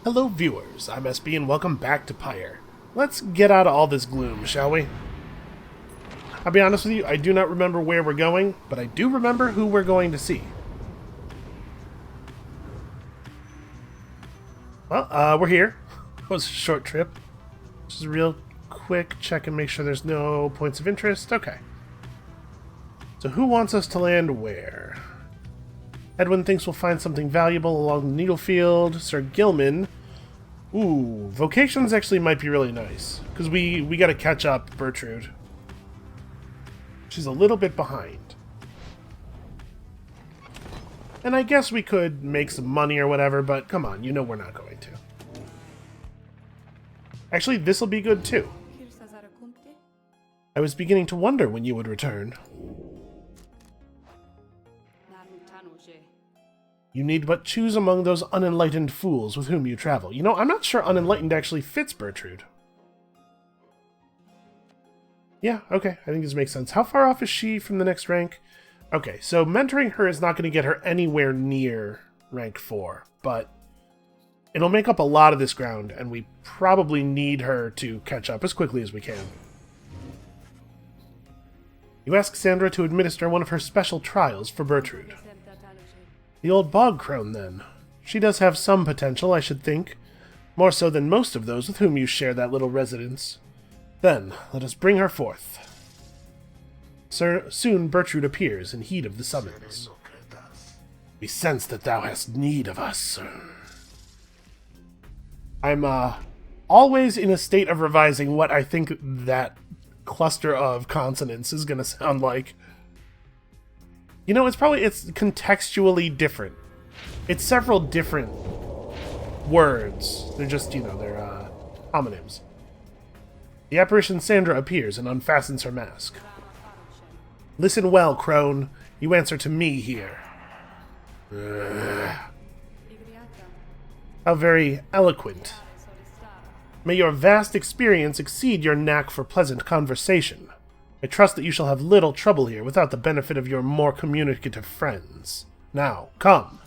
Hello viewers, I'm SB and welcome back to Pyre. Let's get out of all this gloom, shall we? I'll be honest with you, I do not remember where we're going, but I do remember who we're going to see. Well, we're here. It was a short trip. Just a real quick check and make sure there's no points of interest. Okay. So who wants us to land where? Edwin thinks we'll find something valuable along the needle field. Sir Gilman. Ooh, vocations actually might be really nice. Because we got to catch up Bertrude. She's a little bit behind. And I guess we could make some money or whatever, but come on, you know we're not going to. Actually, this'll be good too. I was beginning to wonder when you would return. You need but choose among those unenlightened fools with whom you travel. You know, I'm not sure unenlightened actually fits Bertrude. Yeah, okay, I think this makes sense. How far off is she from the next rank? Okay, so mentoring her is not going to get her anywhere near rank 4, but it'll make up a lot of this ground, and we probably need her to catch up as quickly as we can. You ask Sandra to administer one of her special trials for Bertrude. The old bog crone, then. She does have some potential, I should think. More so than most of those with whom you share that little residence. Then, let us bring her forth. Soon Bertrude appears in heed of the summons. We sense that thou hast need of us. I'm, always in a state of revising what I think that cluster of consonants is going to sound like. You know, it's contextually different. It's several different words. They're just, you know, they're, homonyms. The apparition Sandra appears and unfastens her mask. Listen well, crone. You answer to me here. How very eloquent. May your vast experience exceed your knack for pleasant conversation. I trust that you shall have little trouble here without the benefit of your more communicative friends. Now, come.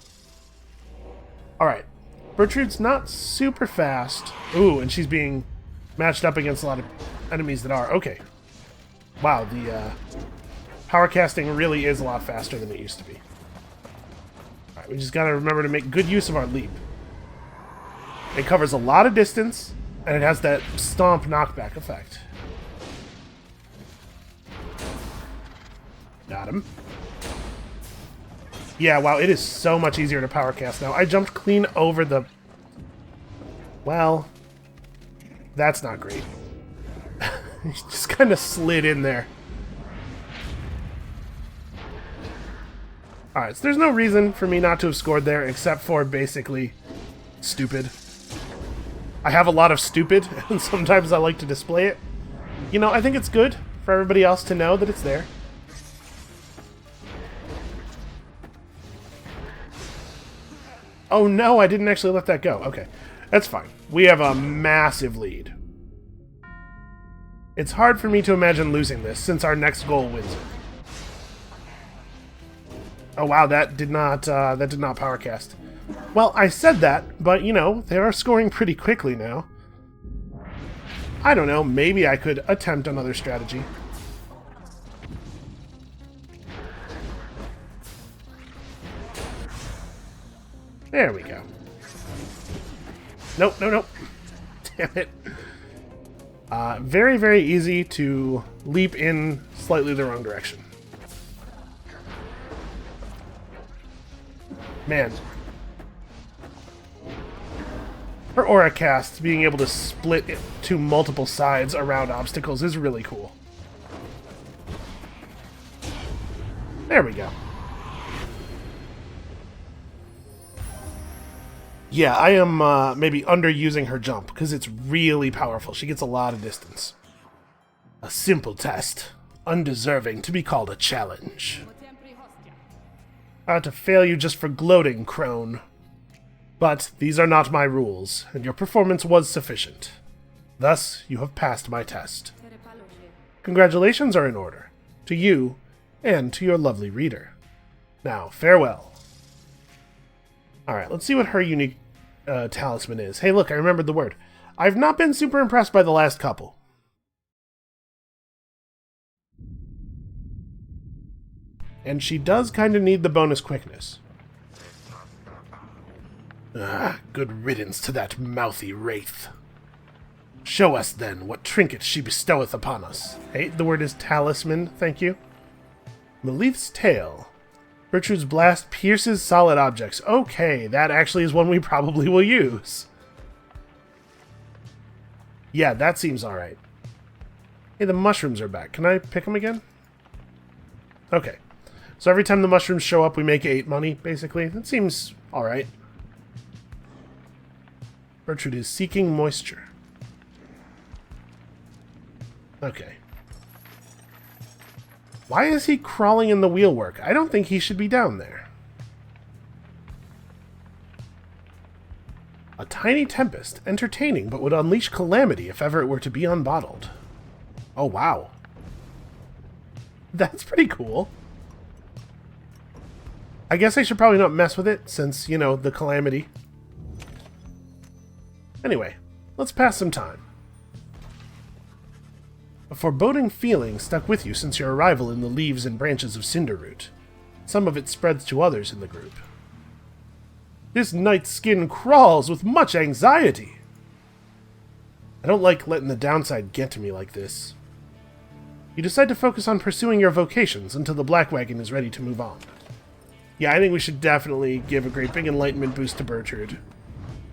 Alright. Bertrude's not super fast. Ooh, and she's being matched up against a lot of enemies that are. Okay. Wow, the power casting really is a lot faster than it used to be. Alright, we just gotta remember to make good use of our leap. It covers a lot of distance, and it has that stomp knockback effect. Got him. Yeah, wow, it is so much easier to power cast now. I jumped clean over the... Well, that's not great. Just kind of slid in there. Alright, so there's no reason for me not to have scored there, except for basically stupid. I have a lot of stupid, and sometimes I like to display it. You know, I think it's good for everybody else to know that it's there. Oh no, I didn't actually let that go. Okay, that's fine. We have a massive lead. It's hard for me to imagine losing this, since our next goal wins it. Oh wow, that did not power cast. Well, I said that, but you know, they are scoring pretty quickly now. I don't know, maybe I could attempt another strategy. There we go. Nope, nope, nope. Damn it. Very, very easy to leap in slightly the wrong direction. Man. Her aura cast, being able to split it to multiple sides around obstacles is really cool. There we go. Yeah, I am maybe underusing her jump, because it's really powerful. She gets a lot of distance. A simple test, undeserving to be called a challenge. To fail you just for gloating, crone. But these are not my rules, and your performance was sufficient. Thus, you have passed my test. Congratulations are in order, to you and to your lovely reader. Now, farewell. Alright, let's see what her unique talisman is. Hey, look, I remembered the word. I've not been super impressed by the last couple. And she does kind of need the bonus quickness. Ah, good riddance to that mouthy wraith. Show us, then, what trinket she bestoweth upon us. Hey, the word is talisman, thank you. Melith's tail. Bertrude's blast pierces solid objects. Okay, that actually is one we probably will use. Yeah, that seems alright. Hey, the mushrooms are back. Can I pick them again? Okay. So every time the mushrooms show up, we make 8 money, basically. That seems alright. Bertrude is seeking moisture. Okay. Why is he crawling in the wheelwork? I don't think he should be down there. A tiny tempest, entertaining, but would unleash calamity if ever it were to be unbottled. Oh, wow. That's pretty cool. I guess I should probably not mess with it, since, you know, the calamity. Anyway, let's pass some time. A foreboding feeling stuck with you since your arrival in the leaves and branches of Cinderroot. Some of it spreads to others in the group. This knight's skin crawls with much anxiety. I don't like letting the downside get to me like this. You decide to focus on pursuing your vocations until the Black Wagon is ready to move on. Yeah, I think we should definitely give a great big enlightenment boost to Bertrude.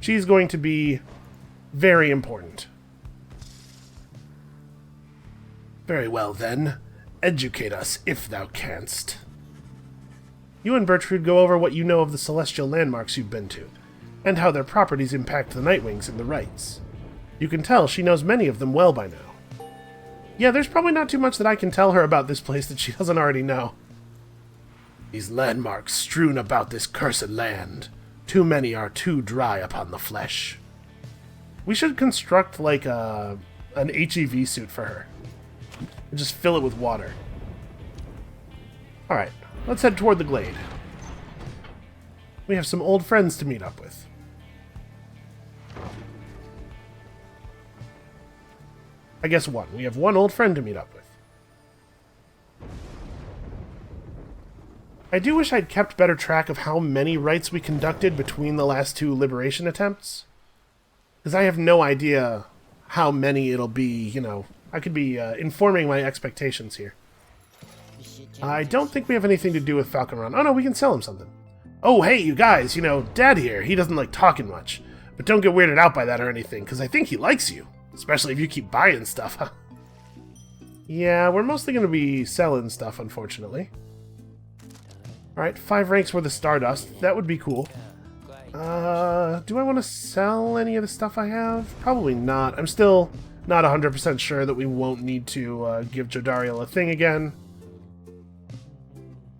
She's going to be very important. Very well, then. Educate us, if thou canst. You and Bertrude go over what you know of the celestial landmarks you've been to, and how their properties impact the Nightwings and the Rites. You can tell she knows many of them well by now. Yeah, there's probably not too much that I can tell her about this place that she doesn't already know. These landmarks strewn about this cursed land. Too many are too dry upon the flesh. We should construct, like, an HEV suit for her. And just fill it with water. Alright, let's head toward the glade. We have some old friends to meet up with. I guess one. We have one old friend to meet up with. I do wish I'd kept better track of how many rites we conducted between the last 2 liberation attempts. Because I have no idea how many it'll be, you know. I could be informing my expectations here. I don't think we have anything to do with Falcon Run. Oh no, we can sell him something. Oh hey, you guys, you know, Dad here, he doesn't like talking much. But don't get weirded out by that or anything, because I think he likes you. Especially if you keep buying stuff, huh? Yeah, we're mostly going to be selling stuff, unfortunately. Alright, 5 ranks worth of Stardust. That would be cool. Do I want to sell any of the stuff I have? Probably not. I'm still not 100% sure that we won't need to give Jodariel a thing again.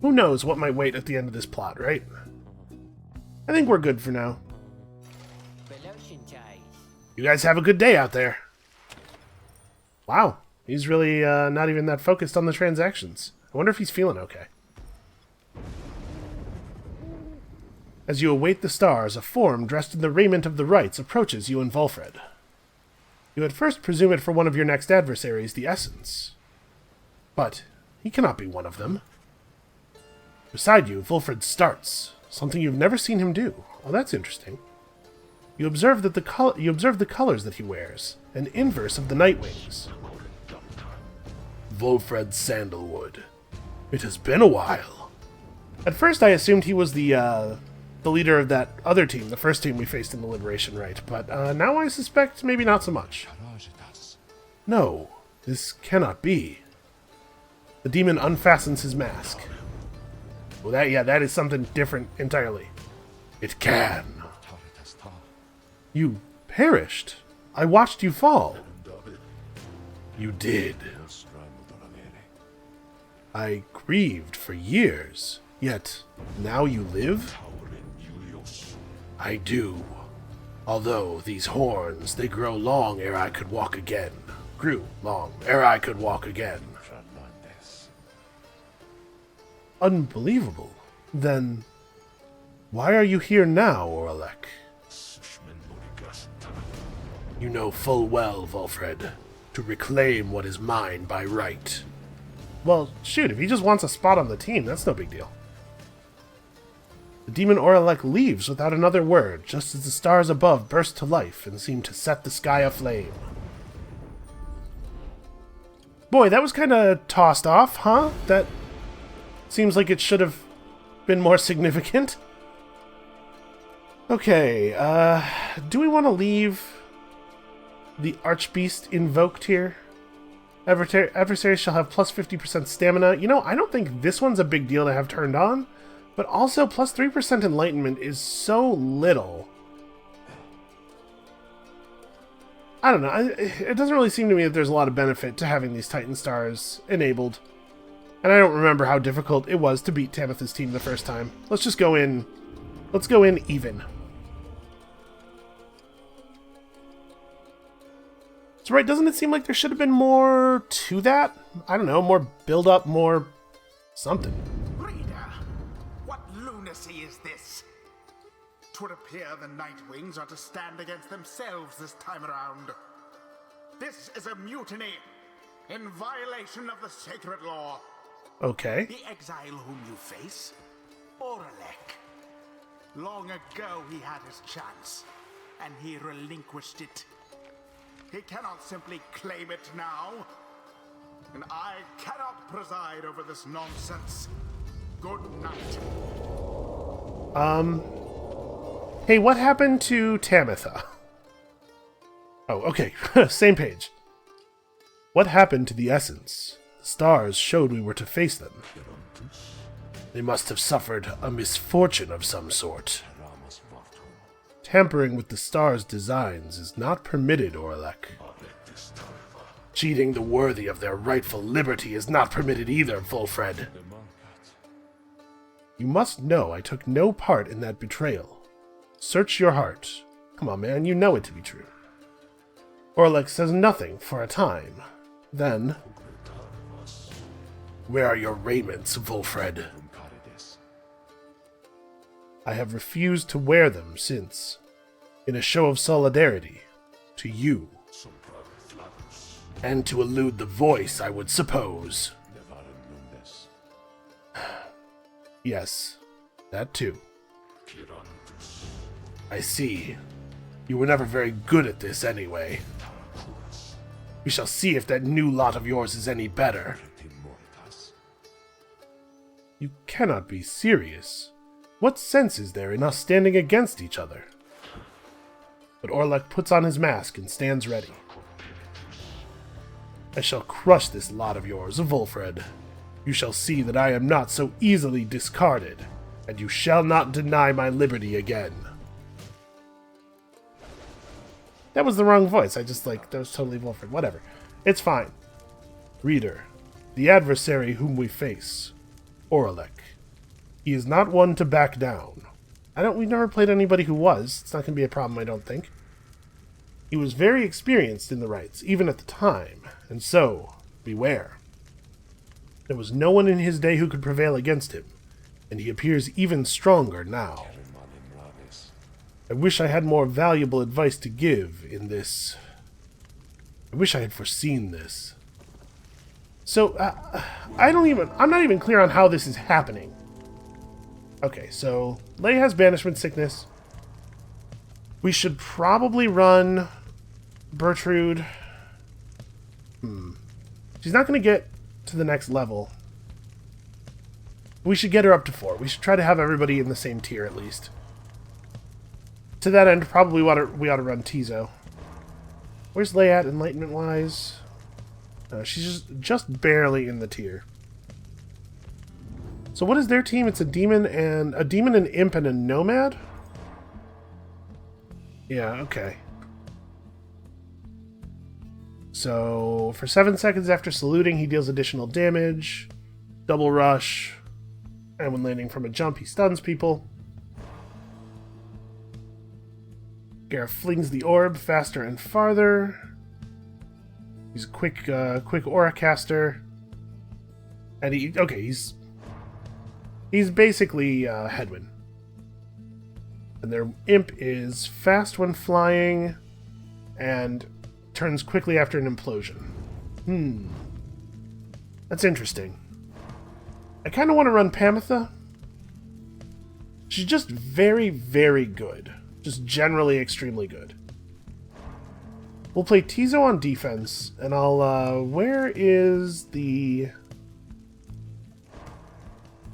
Who knows what might wait at the end of this plot, right? I think we're good for now. You guys have a good day out there. Wow, he's really not even that focused on the transactions. I wonder if he's feeling okay. As you await the stars, a form dressed in the raiment of the rites approaches you and Wulfred. You at first presume it for one of your next adversaries, the Essence. But he cannot be one of them. Beside you, Wulfred starts, something you've never seen him do. Oh, that's interesting. You observe the colors that he wears, an inverse of the Nightwings. Wulfred Sandalwood. It has been a while. At first I assumed he was the leader of that other team, the first team we faced in the Liberation Rite, but now I suspect maybe not so much. No, this cannot be. The demon unfastens his mask. Well, that is something different entirely. It can. You perished. I watched you fall. You did. I grieved for years, yet now you live? I do. Although these horns, they grow long ere I could walk again. Grew long ere I could walk again. Unbelievable. Then, why are you here now, Oralek? You know full well, Volfred, to reclaim what is mine by right. Well, shoot, if he just wants a spot on the team, that's no big deal. The demon Oralek leaves without another word, just as the stars above burst to life and seem to set the sky aflame. Boy, that was kind of tossed off, huh? That seems like it should have been more significant. Okay, do we want to leave the Archbeast invoked here? Adversaries shall have plus 50% stamina. You know, I don't think this one's a big deal to have turned on, but also plus 3% enlightenment is so little. I don't know. It doesn't really seem to me that there's a lot of benefit to having these Titan Stars enabled. And I don't remember how difficult it was to beat Tamitha's team the first time. Let's just go in. Let's go in even. So right, doesn't it seem like there should have been more to that? I don't know, more build-up, more something. Reader, what lunacy is this? 'Twould appear the Nightwings are to stand against themselves this time around. This is a mutiny, in violation of the sacred law. Okay. The exile whom you face, Oralek. Long ago he had his chance, and he relinquished it. He cannot simply claim it now. And I cannot preside over this nonsense. Good night. Hey, what happened to Tamitha? Oh, okay. Same page. What happened to the essence? The stars showed we were to face them. They must have suffered a misfortune of some sort. Tampering with the stars' designs is not permitted, Oralek. Cheating the worthy of their rightful liberty is not permitted either, Volfred. You must know I took no part in that betrayal. Search your heart. Come on, man, you know it to be true. Oralek says nothing for a time. Then... Where are your raiments, Volfred? I have refused to wear them since, in a show of solidarity, to you. And to elude the voice, I would suppose. Yes, that too. I see. You were never very good at this anyway. We shall see if that new lot of yours is any better. You cannot be serious. What sense is there in us standing against each other? But Oralek puts on his mask and stands ready. I shall crush this lot of yours, Volfred. You shall see that I am not so easily discarded, and you shall not deny my liberty again. That was the wrong voice. That was totally Volfred. Whatever. It's fine. Reader, the adversary whom we face, Oralek. He is not one to back down. We've never played anybody who was. It's not going to be a problem, I don't think. He was very experienced in the rites, even at the time, and so, beware. There was no one in his day who could prevail against him, and he appears even stronger now. I wish I had more valuable advice to give in this. I wish I had foreseen this. So, I'm not even clear on how this is happening. Okay, so Lei has banishment sickness. We should probably run Bertrude. She's not going to get to the next level. We should get her up to 4. We should try to have everybody in the same tier at least. To that end, probably we ought to run Tizo. Where's Lei at enlightenment-wise? She's just barely in the tier. So what is their team? It's a demon, an imp, and a nomad? Yeah, okay. So, for 7 seconds after saluting, he deals additional damage. Double rush. And when landing from a jump, he stuns people. Gareth flings the orb faster and farther. He's a quick aura caster. And he's basically Hedwyn. And their imp is fast when flying and turns quickly after an implosion. That's interesting. I kind of want to run Pamitha. She's just very, very good. Just generally extremely good. We'll play Tizo on defense, and I'll, where's the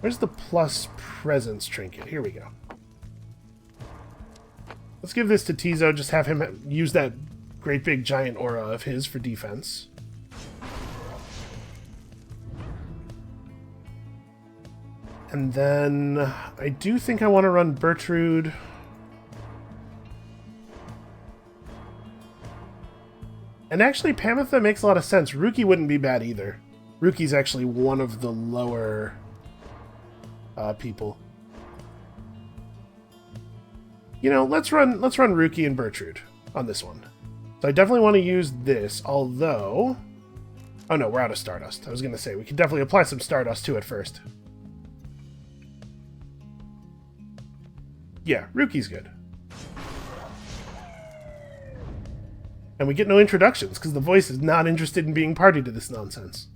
plus presence trinket? Here we go. Let's give this to Tizo, just have him use that great big giant aura of his for defense. And then I do think I want to run Bertrude. And actually, Pamitha makes a lot of sense. Ruki wouldn't be bad either. Ruki's actually one of the lower people. You know, let's run Ruki and Bertrude on this one. So I definitely want to use this, although... Oh no, we're out of Stardust. I was going to say, we could definitely apply some Stardust to it first. Yeah, Ruki's good. And we get no introductions, because the voice is not interested in being party to this nonsense.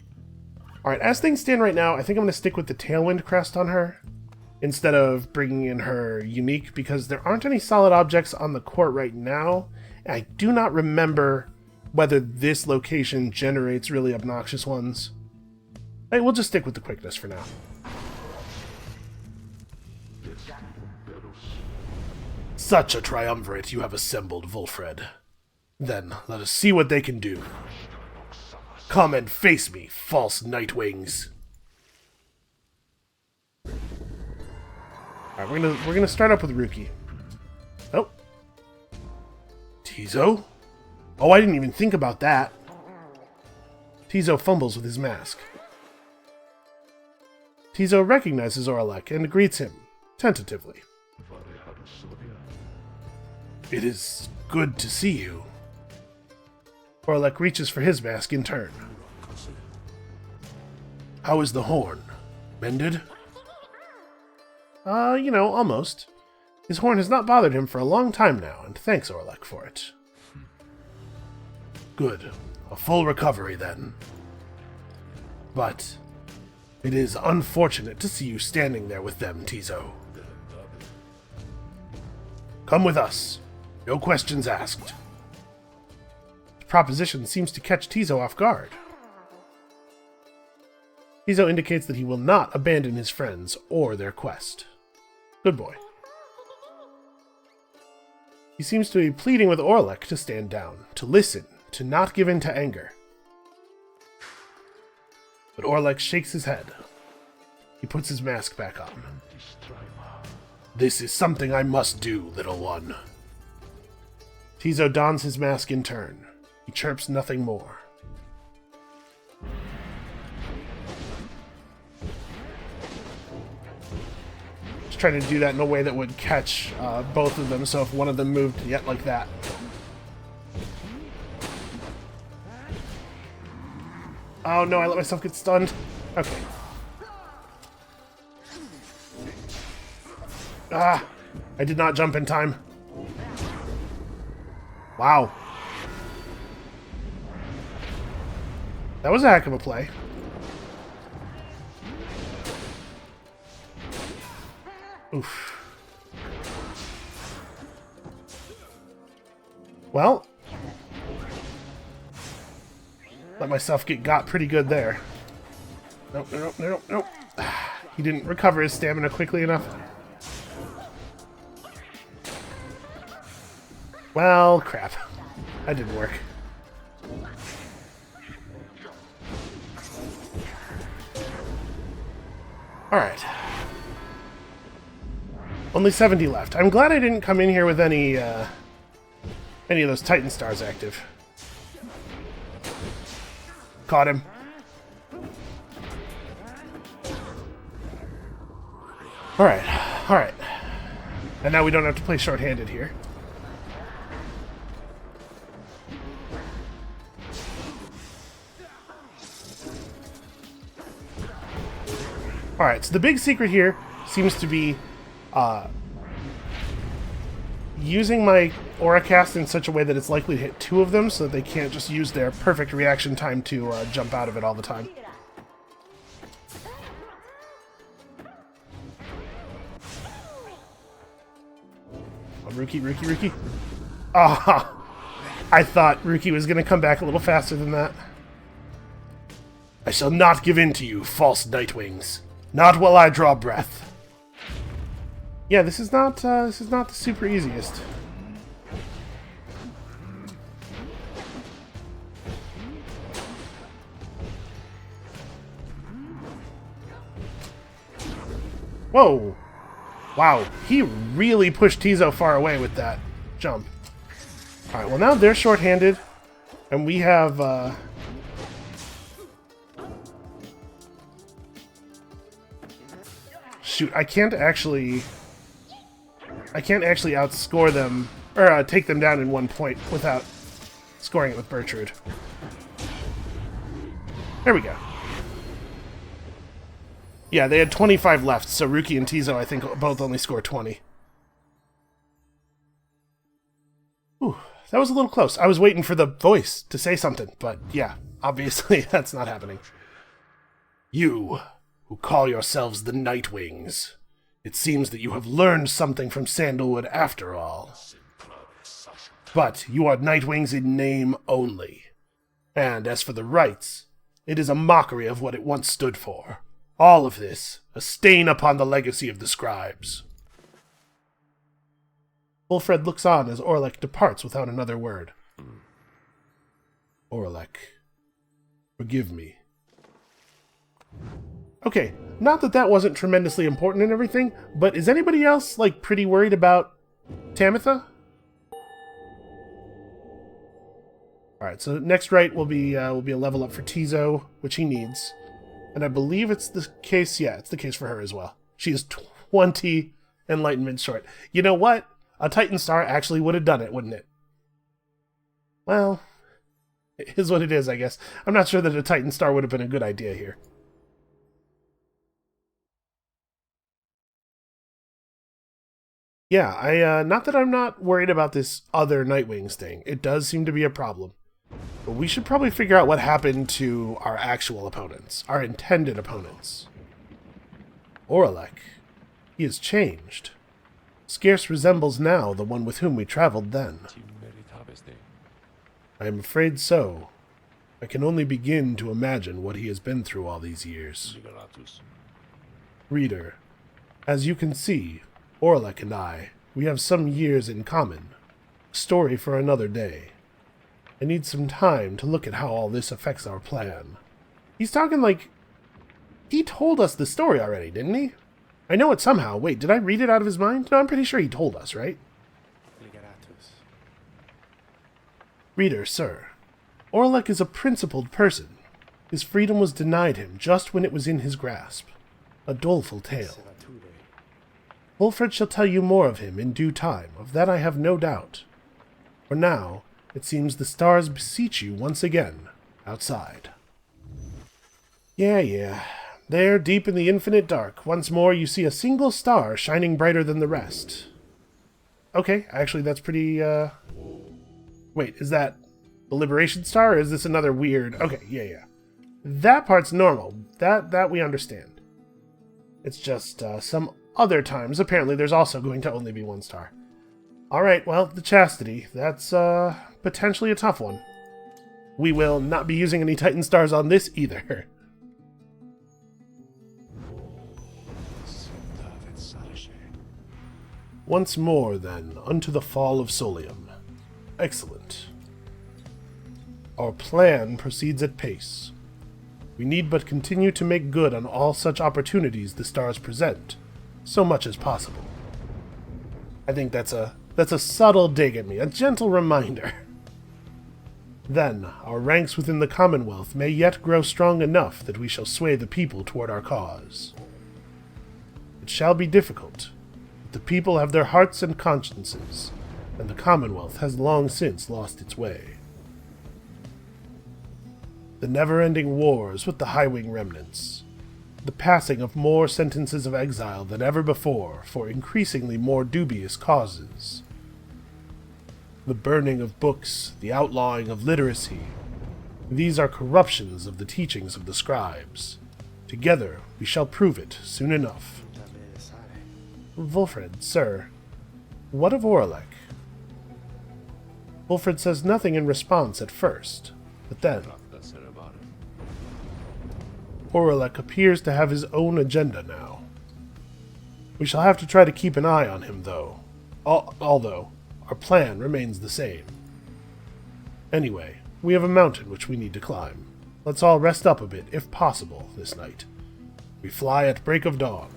Alright, as things stand right now, I think I'm going to stick with the Tailwind crest on her, instead of bringing in her unique, because there aren't any solid objects on the court right now. And I do not remember whether this location generates really obnoxious ones. Hey, we'll just stick with the quickness for now. Such a triumvirate you have assembled, Wulfred. Then let us see what they can do. Come and face me, false Nightwings. Alright, we're gonna start up with Ruki. Oh. Tizo? Oh, I didn't even think about that. Tizo fumbles with his mask. Tizo recognizes Orlek and greets him, tentatively. It is good to see you. Orlek reaches for his mask in turn. How is the horn? Mended? You know, almost. His horn has not bothered him for a long time now, and thanks, Orlek, for it. Good. A full recovery, then. But it is unfortunate to see you standing there with them, Tizo. Come with us. No questions asked. The proposition seems to catch Tizo off guard. Tizo indicates that he will not abandon his friends or their quest. Good boy. He seems to be pleading with Orlek to stand down, to listen, to not give in to anger. But Orlek shakes his head. He puts his mask back on. This is something I must do, little one. Tizo dons his mask in turn. He chirps nothing more. Just trying to do that in a way that would catch both of them, so if one of them moved yet like that. Oh no, I let myself get stunned. Okay. Ah! I did not jump in time. Wow. That was a heck of a play. Oof. Well. Let myself get got pretty good there. Nope, nope, nope, nope. He didn't recover his stamina quickly enough. Well, crap. That didn't work. Alright. Only 70 left. I'm glad I didn't come in here with any of those Titan stars active. Caught him. Alright, alright. And now we don't have to play short-handed here. Alright, so the big secret here seems to be using my aura cast in such a way that it's likely to hit 2 of them, so that they can't just use their perfect reaction time to jump out of it all the time. Oh, Ruki. Ah! I thought Ruki was going to come back a little faster than that. I shall not give in to you, false Nightwings. Not while I draw breath. Yeah, this is not the super easiest. Whoa! Wow, he really pushed Tizo far away with that jump. Alright, well now they're short-handed, and we have, shoot, I can't actually outscore them, or take them down in 1 point without scoring it with Bertrude. There we go. Yeah, they had 25 left, so Ruki and Tizo, I think, both only scored 20. Ooh, that was a little close. I was waiting for the voice to say something, but yeah, obviously that's not happening. You, who call yourselves the Nightwings, it seems that you have learned something from Sandalwood after all. But you are Nightwings in name only. And as for the rights, it is a mockery of what it once stood for. All of this, a stain upon the legacy of the scribes. Ulfred looks on as Orlek departs without another word. Orlek, forgive me. Okay, not that that wasn't tremendously important and everything, but is anybody else, like, pretty worried about Tamitha? Alright, so next right will be a level up for Tizo, which he needs. And I believe it's the case, yeah, it's the case for her as well. She is 20 enlightenment short. You know what? A Titan Star actually would have done it, wouldn't it? Well, it is what it is, I guess. I'm not sure that a Titan Star would have been a good idea here. Yeah, not that I'm not worried about this other Nightwings thing. It does seem to be a problem. But we should probably figure out what happened to our actual opponents, our intended opponents. Orlek, he has changed. Scarce resembles now the one with whom we traveled then. I am afraid so. I can only begin to imagine what he has been through all these years. Reader, as you can see, Orlek and I, we have some years in common. A story for another day. I need some time to look at how all this affects our plan. He's talking like... He told us the story already, didn't he? I know it somehow. Wait, did I read it out of his mind? No, I'm pretty sure he told us, right? Reader, sir. Orlek is a principled person. His freedom was denied him just when it was in his grasp. A doleful tale. Ulfred shall tell you more of him in due time, of that I have no doubt. For now, it seems the stars beseech you once again, outside. Yeah. There, deep in the infinite dark, once more you see a single star shining brighter than the rest. Okay, actually that's pretty, Wait, is that the Liberation Star, or is this another weird... Okay, yeah. That part's normal. That we understand. It's just, some other times, apparently there's also going to only be one star. Alright, well, the Chastity. That's, potentially a tough one. We will not be using any Titan Stars on this either. Once more, then, unto the fall of Solium. Excellent. Our plan proceeds at pace. We need but continue to make good on all such opportunities the stars present, so much as possible. I think that's a subtle dig at me, a gentle reminder. Then, our ranks within the Commonwealth may yet grow strong enough that we shall sway the people toward our cause. It shall be difficult, but the people have their hearts and consciences, and the Commonwealth has long since lost its way. The never-ending wars with the Highwing remnants, the passing of more sentences of exile than ever before for increasingly more dubious causes, The burning of books, the outlawing of literacy. These are corruptions of the teachings of the scribes. Together we shall prove it soon enough. Wulfred, sir, what of Orlek? Wulfred says nothing in response at first, but then Orlek appears to have his own agenda now. We shall have to try to keep an eye on him, though. Although, our plan remains the same. Anyway, we have a mountain which we need to climb. Let's all rest up a bit, if possible, this night. We fly at break of dawn.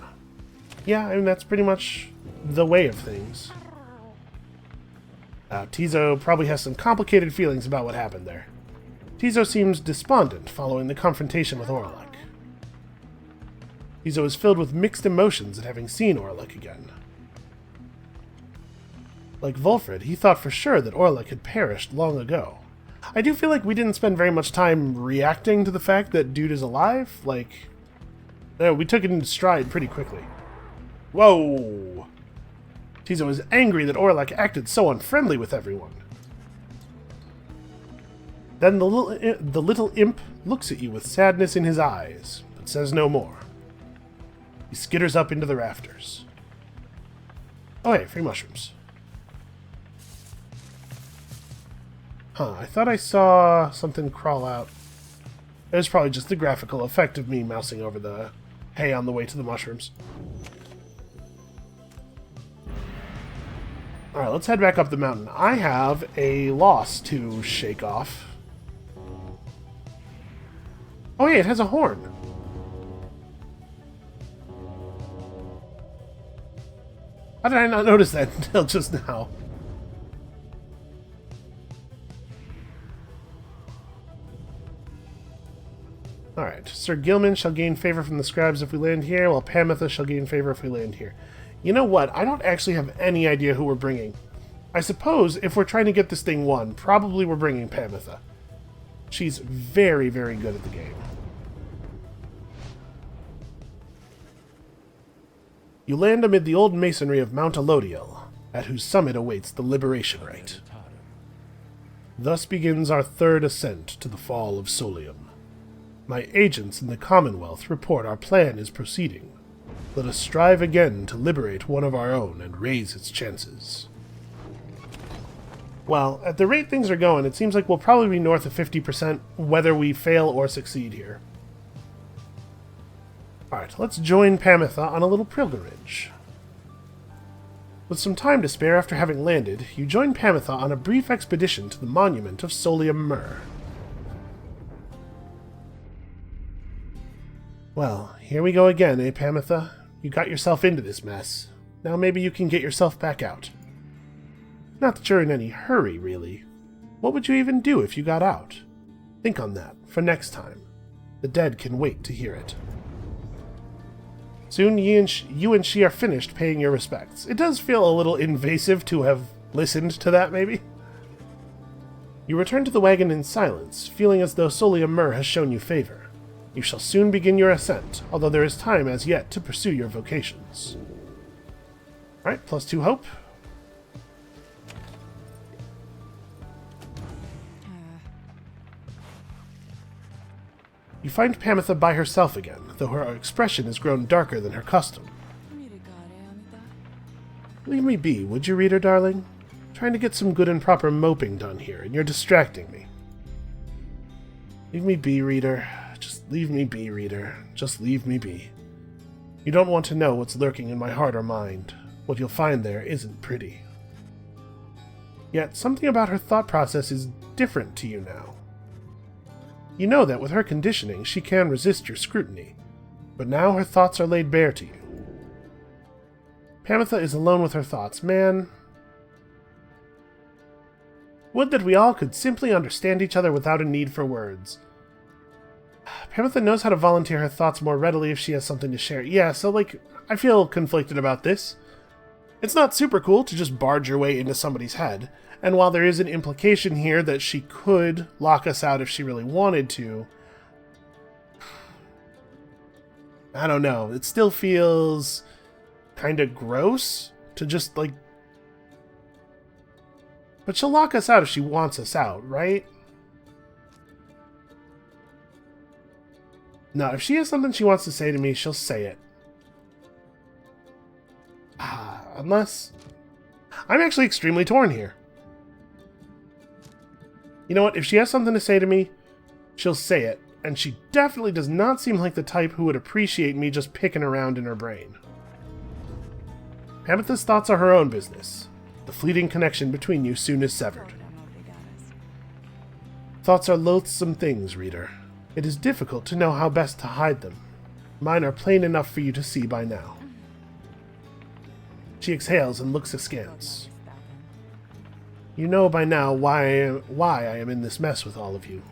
Yeah, I mean, that's pretty much the way of things. Tizo probably has some complicated feelings about what happened there. Tizo seems despondent following the confrontation with Orlek. Tizo is filled with mixed emotions at having seen Orlek again. Like Wulfred, he thought for sure that Orlek had perished long ago. I do feel like we didn't spend very much time reacting to the fact that dude is alive. Like, no, we took it in stride pretty quickly. Whoa! Tizo is angry that Orlek acted so unfriendly with everyone. Then the little imp looks at you with sadness in his eyes, but says no more. He skitters up into the rafters. Oh hey, free mushrooms. Huh, I thought I saw something crawl out. It was probably just the graphical effect of me mousing over the hay on the way to the mushrooms. Alright, let's head back up the mountain. I have a loss to shake off. Oh yeah, it has a horn. How did I not notice that until just now? Alright, Sir Gilman shall gain favor from the scribes if we land here, while Pamitha shall gain favor if we land here. You know what? I don't actually have any idea who we're bringing. I suppose if we're trying to get this thing won, probably we're bringing Pamitha. She's very, very good at the game. You land amid the old masonry of Mount Elodiel, at whose summit awaits the Liberation Rite. Thus begins our third ascent to the fall of Solium. My agents in the Commonwealth report our plan is proceeding. Let us strive again to liberate one of our own and raise its chances. Well, at the rate things are going, it seems like we'll probably be north of 50% whether we fail or succeed here. Alright, let's join Pamitha on a little pilgrimage. With some time to spare after having landed, you join Pamitha on a brief expedition to the monument of Solium Mur. Well, here we go again, eh, Pamitha? You got yourself into this mess. Now maybe you can get yourself back out. Not that you're in any hurry, really. What would you even do if you got out? Think on that, for next time. The dead can wait to hear it. Soon you and she are finished paying your respects. It does feel a little invasive to have listened to that, maybe. You return to the wagon in silence, feeling as though Solium Mur has shown you favor. You shall soon begin your ascent, although there is time as yet to pursue your vocations. Alright, +2 hope. You find Pamitha by herself again, though her expression has grown darker than her custom. Leave me be, would you, reader darling? I'm trying to get some good and proper moping done here, and you're distracting me. Leave me be, reader. Just leave me be, reader. Just leave me be. You don't want to know what's lurking in my heart or mind. What you'll find there isn't pretty. Yet something about her thought process is different to you now. You know that with her conditioning, she can resist your scrutiny, but now her thoughts are laid bare to you. Pamitha is alone with her thoughts. Man, would that we all could simply understand each other without a need for words. Pamitha knows how to volunteer her thoughts more readily if she has something to share. Yeah, so, like, I feel conflicted about this. It's not super cool to just barge your way into somebody's head, and while there is an implication here that she could lock us out if she really wanted to, I don't know, it still feels kind of gross to just, like, But she'll lock us out if she wants us out, right? No, if she has something she wants to say to me, she'll say it. Unless... I'm actually extremely torn here. You know what? If she has something to say to me, she'll say it. And she definitely does not seem like the type who would appreciate me just picking around in her brain. Amethyst's thoughts are her own business. The fleeting connection between you soon is severed. Thoughts are loathsome things, reader. It is difficult to know how best to hide them. Mine are plain enough for you to see by now. She exhales and looks askance. You know by now why I am in this mess with all of you.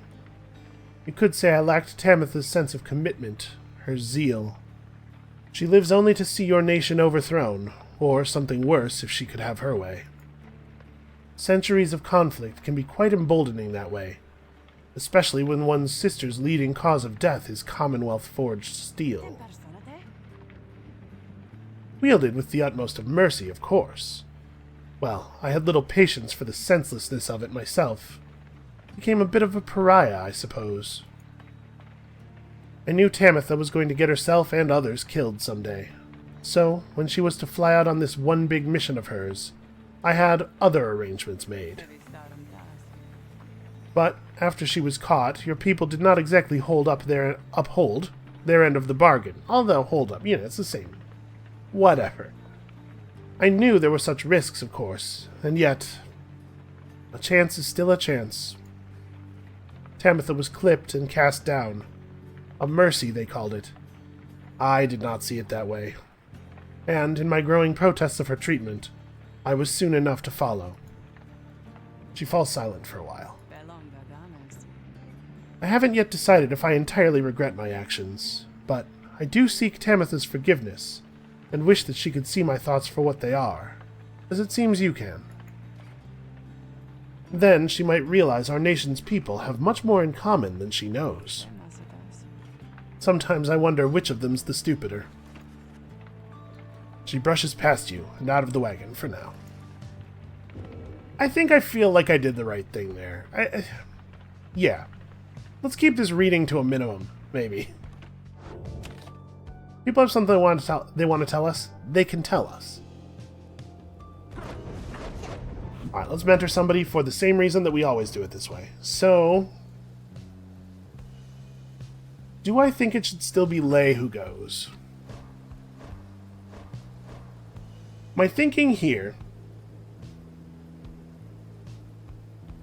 You could say I lacked Tamitha's sense of commitment, her zeal. She lives only to see your nation overthrown, or something worse if she could have her way. Centuries of conflict can be quite emboldening that way, especially when one's sister's leading cause of death is Commonwealth-forged steel. Wielded with the utmost of mercy, of course. Well, I had little patience for the senselessness of it myself. Became a bit of a pariah, I suppose. I knew Tamitha was going to get herself and others killed someday. So, when she was to fly out on this one big mission of hers, I had other arrangements made. But, after she was caught, your people did not exactly uphold their end of the bargain. Although, hold up, it's the same. Whatever. I knew there were such risks, of course, and yet, a chance is still a chance. Tamitha was clipped and cast down. A mercy, they called it. I did not see it that way. And, in my growing protests of her treatment, I was soon enough to follow. She falls silent for a while. I haven't yet decided if I entirely regret my actions, but I do seek Tamitha's forgiveness, and wish that she could see my thoughts for what they are, as it seems you can. Then she might realize our nation's people have much more in common than she knows. Sometimes I wonder which of them's the stupider. She brushes past you and out of the wagon for now. I think I feel like I did the right thing there. Yeah. Let's keep this reading to a minimum, maybe. People have something they want to tell us, they can tell us. Alright, let's mentor somebody for the same reason that we always do it this way. So, do I think it should still be Lay who goes? My thinking here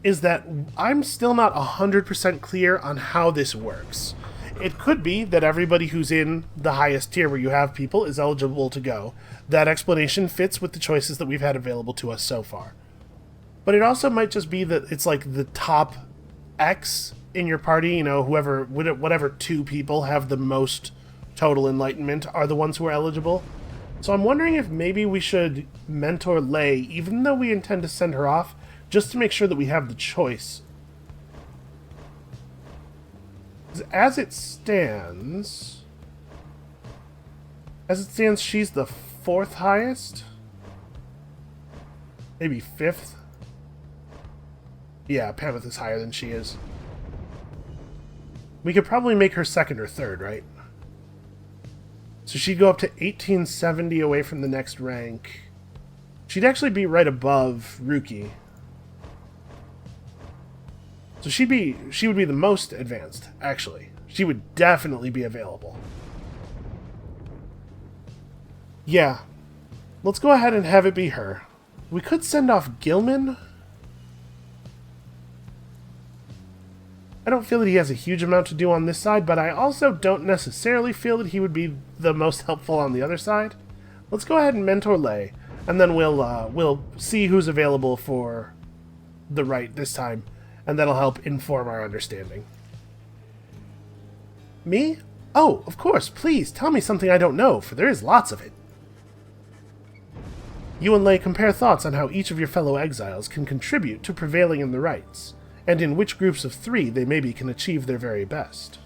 is that I'm still not 100% clear on how this works. It could be that everybody who's in the highest tier where you have people is eligible to go. That explanation fits with the choices that we've had available to us so far. But it also might just be that it's like the top X in your party, whatever two people have the most total enlightenment are the ones who are eligible. So I'm wondering if maybe we should mentor Lay, even though we intend to send her off, just to make sure that we have the choice. As it stands, she's the 4th highest? Maybe 5th? Yeah, Pameth is higher than she is. We could probably make her 2nd or 3rd, right? So she'd go up to 1870 away from the next rank. She'd actually be right above Ruki. So she would be the most advanced, actually. She would definitely be available. Yeah. Let's go ahead and have it be her. We could send off Gilman. I don't feel that he has a huge amount to do on this side, but I also don't necessarily feel that he would be the most helpful on the other side. Let's go ahead and mentor Lay, and then we'll see who's available for the right this time, and that'll help inform our understanding. Me? Oh, of course, please, tell me something I don't know, for there is lots of it. You and Lay compare thoughts on how each of your fellow exiles can contribute to prevailing in the rights, and in which groups of 3 they maybe can achieve their very best.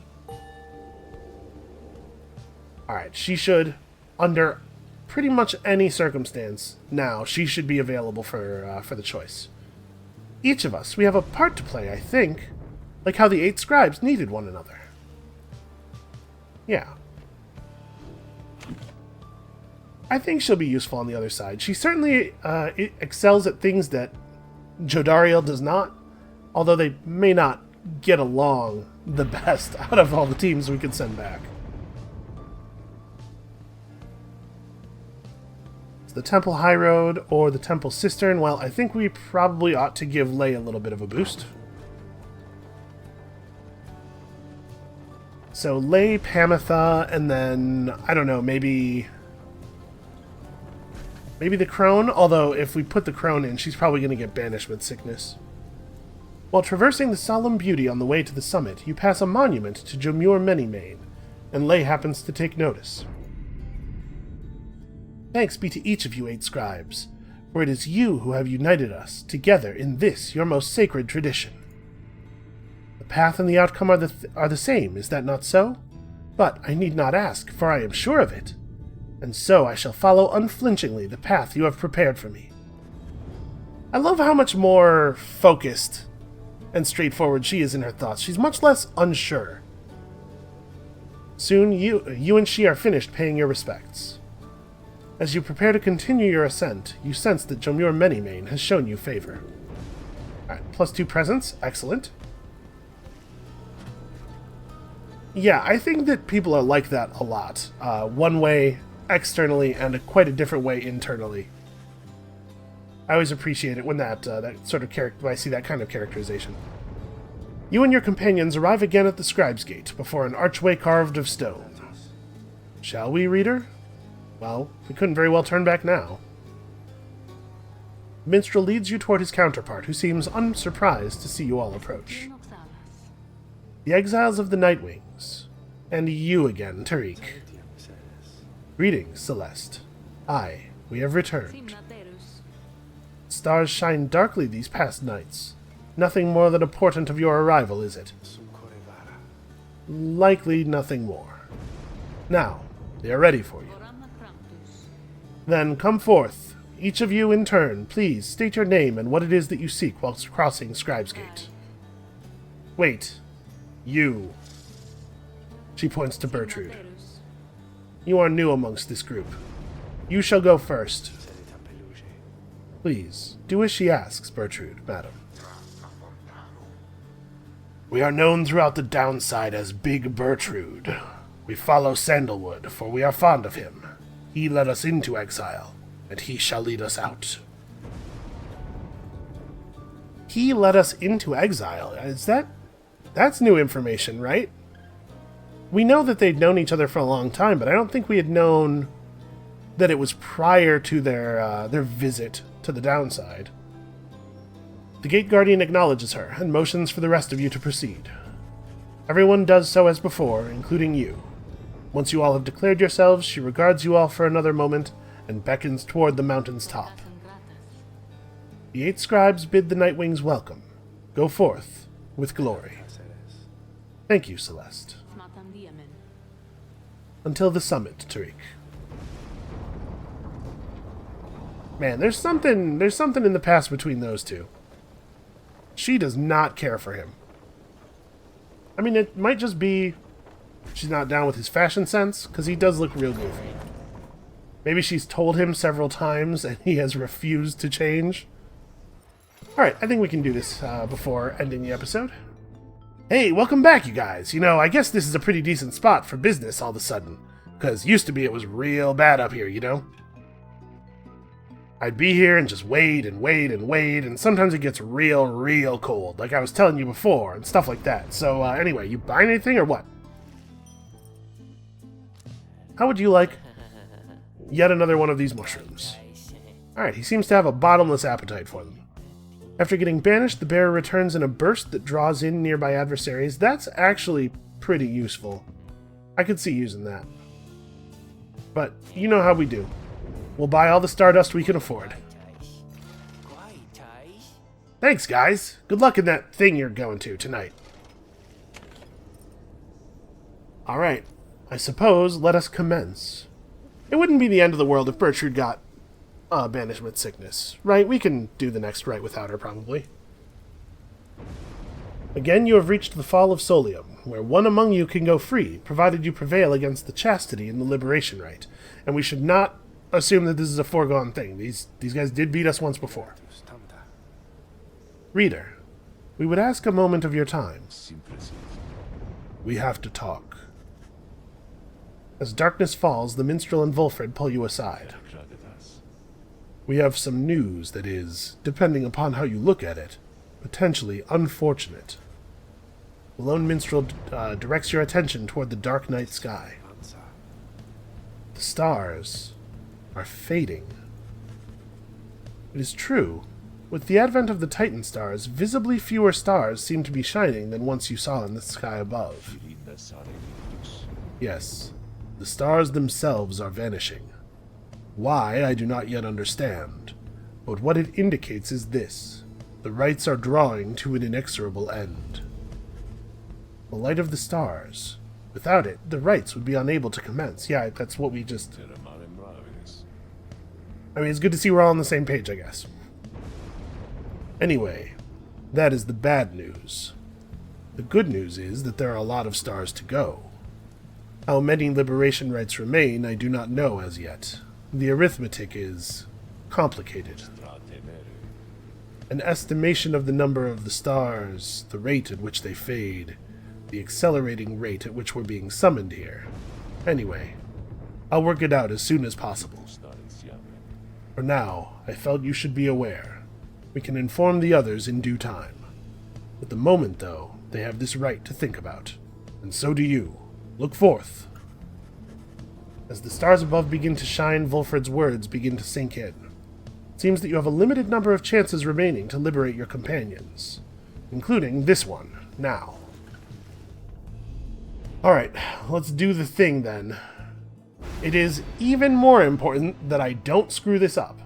Alright, she should, under pretty much any circumstance now, she should be available for the choice. Each of us, we have a part to play, I think. Like how the 8 scribes needed one another. Yeah. I think she'll be useful on the other side. She certainly excels at things that Jodariel does not, although they may not get along the best out of all the teams we could send back. It's the Temple High Road or the Temple Cistern. Well, I think we probably ought to give Lei a little bit of a boost. So Lei, Pamitha, and then, I don't know, maybe the Crone, although if we put the Crone in, she's probably going to get banishment sickness. While traversing the solemn beauty on the way to the summit, you pass a monument to Jomur Manymane, and Lei happens to take notice. Thanks be to each of you 8 scribes, for it is you who have united us together in this, your most sacred tradition. The path and the outcome are the same, is that not so? But I need not ask, for I am sure of it. And so I shall follow unflinchingly the path you have prepared for me. I love how much more focused and straightforward she is in her thoughts. She's much less unsure. Soon you and she are finished paying your respects. As you prepare to continue your ascent, you sense that Jomur Manymane has shown you favor. Alright, +2 presence. Excellent. Yeah, I think that people are like that a lot. One way externally and quite a different way internally. I always appreciate it when that sort of when I see that kind of characterization. You and your companions arrive again at the Scribe's Gate before an archway carved of stone. Shall we, reader? Well, we couldn't very well turn back now. The minstrel leads you toward his counterpart, who seems unsurprised to see you all approach. The exiles of the Nightwings, and you again, Tariq. Greetings, Celeste. Aye, we have returned. Stars shine darkly these past nights. Nothing more than a portent of your arrival, is it? Likely nothing more. Now, they are ready for you. Then come forth. Each of you in turn, please state your name and what it is that you seek whilst crossing Scribe's Gate. Wait. You. She points to Bertrude. You are new amongst this group. You shall go first. Please, do as she asks, Bertrude, madam. We are known throughout the downside as Big Bertrude. We follow Sandalwood, for we are fond of him. He led us into exile, and he shall lead us out. He led us into exile? That's new information, right? We know that they'd known each other for a long time, but I don't think we had known that it was prior to their visit to the downside. The Gate Guardian acknowledges her and motions for the rest of you to proceed. Everyone does so as before, including you. Once you all have declared yourselves, she regards you all for another moment and beckons toward the mountain's top. The 8 scribes bid the Nightwings welcome. Go forth with glory. Thank you, Celeste. Until the summit, Tariq. Man, there's something in the past between those two. She does not care for him. I mean, it might just be she's not down with his fashion sense, because he does look real goofy. Maybe she's told him several times and he has refused to change. Alright, I think we can do this before ending the episode. Hey, welcome back, you guys. You know, I guess this is a pretty decent spot for business all of a sudden. Because used to be it was real bad up here, you know? I'd be here and just wait and wait and wait, and sometimes it gets real cold, like I was telling you before, and stuff like that. So, anyway, you buying anything or what? How would you like yet another one of these mushrooms? Alright, he seems to have a bottomless appetite for them. After getting banished, the bearer returns in a burst that draws in nearby adversaries. That's actually pretty useful. I could see using that. But you know how we do. We'll buy all the stardust we can afford. Thanks, guys. Good luck in that thing you're going to tonight. Alright, I suppose let us commence. It wouldn't be the end of the world if Bertrude got banishment sickness, right? We can do the next rite without her, probably. Again you have reached the fall of Solium, where one among you can go free, provided you prevail against the chastity and the liberation rite. And we should not assume that this is a foregone thing. These guys did beat us once before. Reader, we would ask a moment of your time. We have to talk. As darkness falls, the minstrel and Wolfred pull you aside. We have some news that is, depending upon how you look at it, potentially unfortunate. The lone minstrel directs your attention toward the dark night sky. The stars are fading. It is true. With the advent of the Titan stars, visibly fewer stars seem to be shining than once you saw in the sky above. Yes, the stars themselves are vanishing. Why, I do not yet understand, but what it indicates is this. The rites are drawing to an inexorable end. The light of the stars. Without it, the rites would be unable to commence. Yeah, that's what we just... I mean, it's good to see we're all on the same page, I guess. Anyway, that is the bad news. The good news is that there are a lot of stars to go. How many liberation rites remain, I do not know as yet. The arithmetic is complicated. An estimation of the number of the stars, the rate at which they fade, the accelerating rate at which we're being summoned here. Anyway, I'll work it out as soon as possible. For now, I felt you should be aware. We can inform the others in due time. At the moment, though, they have this right to think about. And so do you. Look forth. As the stars above begin to shine, Wolfred's words begin to sink in. It seems that you have a limited number of chances remaining to liberate your companions. Including this one, now. Alright, let's do the thing then. It is even more important that I don't screw this up.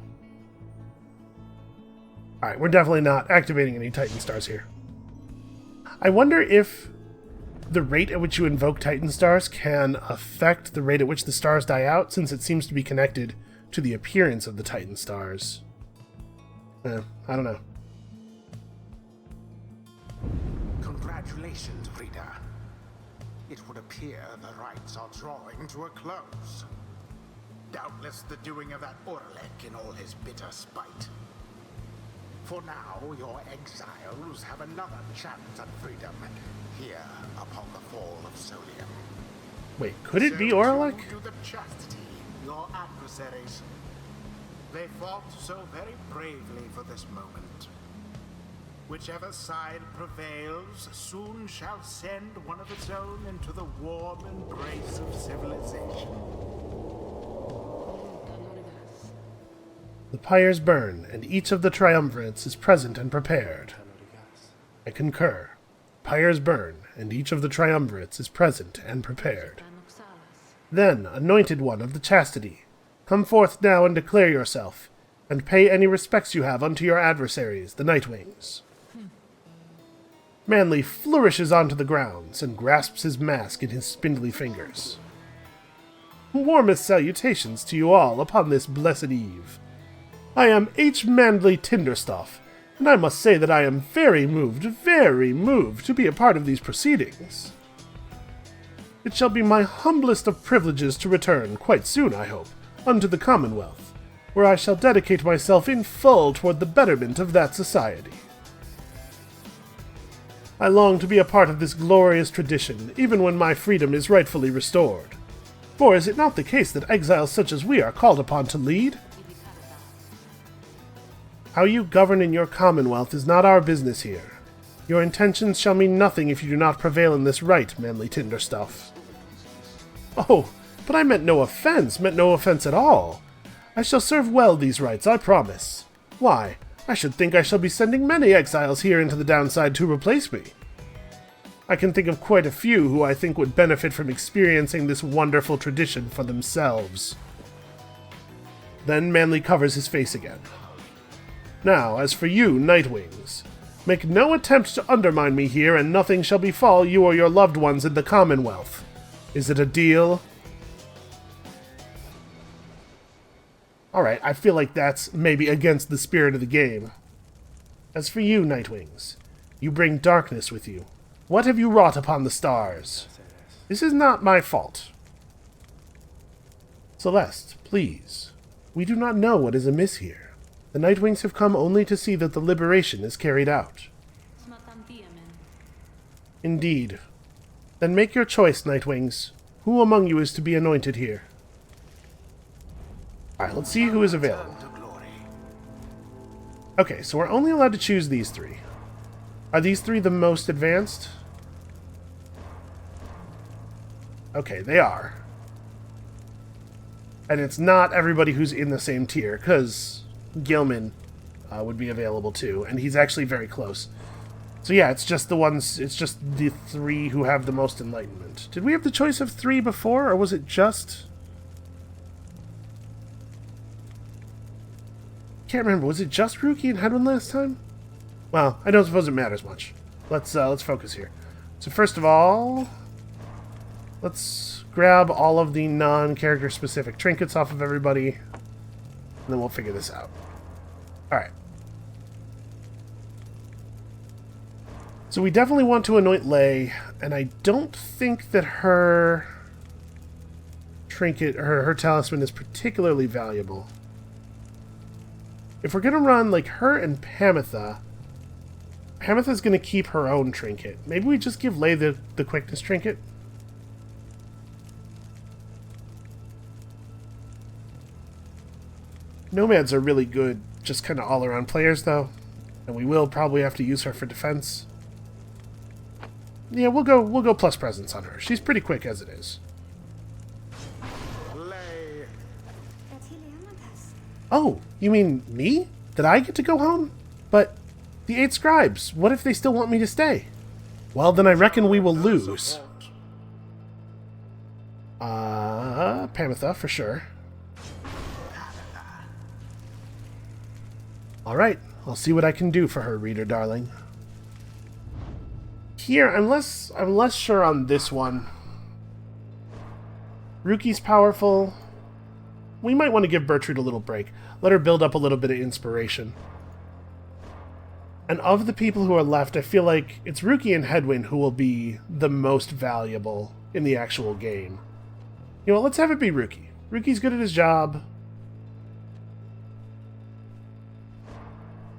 Alright, we're definitely not activating any Titan stars here. I wonder if the rate at which you invoke Titan stars can affect the rate at which the stars die out, since it seems to be connected to the appearance of the Titan stars. I don't know. Congratulations, reader. It would appear the rites are drawing to a close. Doubtless the doing of that Orlek in all his bitter spite. For now, your exiles have another chance at freedom here upon the fall of Solium. Wait, could it be Orlek? To the chastity, your adversaries. They fought so very bravely for this moment. Whichever side prevails soon shall send one of its own into the warm embrace of civilization. The pyres burn, and each of the triumvirates is present and prepared. I concur. Pyres burn, and each of the triumvirates is present and prepared. Then, anointed one of the chastity, come forth now and declare yourself, and pay any respects you have unto your adversaries, the Nightwings. Manly flourishes onto the grounds, and grasps his mask in his spindly fingers. Warmest salutations to you all upon this blessed eve. I am H. Manly Tinderstuff, and I must say that I am very moved to be a part of these proceedings. It shall be my humblest of privileges to return, quite soon, I hope, unto the Commonwealth, where I shall dedicate myself in full toward the betterment of that society. I long to be a part of this glorious tradition, even when my freedom is rightfully restored. For is it not the case that exiles such as we are called upon to lead? How you govern in your commonwealth is not our business here. Your intentions shall mean nothing if you do not prevail in this right, Manly Tinderstuff. Oh, but I meant no offense at all. I shall serve well these rights, I promise. Why, I should think I shall be sending many exiles here into the downside to replace me. I can think of quite a few who I think would benefit from experiencing this wonderful tradition for themselves. Then Manly covers his face again. Now, as for you, Nightwings, make no attempt to undermine me here, and nothing shall befall you or your loved ones in the Commonwealth. Is it a deal? Alright, I feel like that's maybe against the spirit of the game. As for you, Nightwings, You bring darkness with you. What have you wrought upon the stars? This is not my fault. Celeste, please. We do not know what is amiss here. The Nightwings have come only to see that the liberation is carried out. Indeed. Then make your choice, Nightwings. Who among you is to be anointed here? Alright, let's see who is available. Okay, so we're only allowed to choose these three. Are these three the most advanced? Okay, they are. And it's not everybody who's in the same tier, because Gilman would be available too, and he's actually very close. So yeah, it's just the three who have the most enlightenment. Did we have the choice of three before, or was it just... Can't remember, was it just Ruki and Hedwyn last time? Well, I don't suppose it matters much. Let's focus here. So first of all, let's grab all of the non-character specific trinkets off of everybody, and then we'll figure this out. Alright. So we definitely want to anoint Lei, and I don't think that her trinket, her talisman is particularly valuable. If we're going to run, like, her and Pamitha, Pamitha's going to keep her own trinket. Maybe we just give Lei the quickness trinket? Nomads are really good, just kind of all-around players, though. And we will probably have to use her for defense. Yeah, we'll go plus presence on her. She's pretty quick as it is. Oh, you mean me? Did I get to go home? But the 8 scribes, what if they still want me to stay? Well, then I reckon we will lose. Pamitha, for sure. Alright, I'll see what I can do for her, reader darling. Here, I'm less sure on this one. Ruki's powerful. We might want to give Bertrude a little break. Let her build up a little bit of inspiration. And of the people who are left, I feel like it's Ruki and Hedwyn who will be the most valuable in the actual game. You know what, let's have it be Ruki. Ruki's good at his job.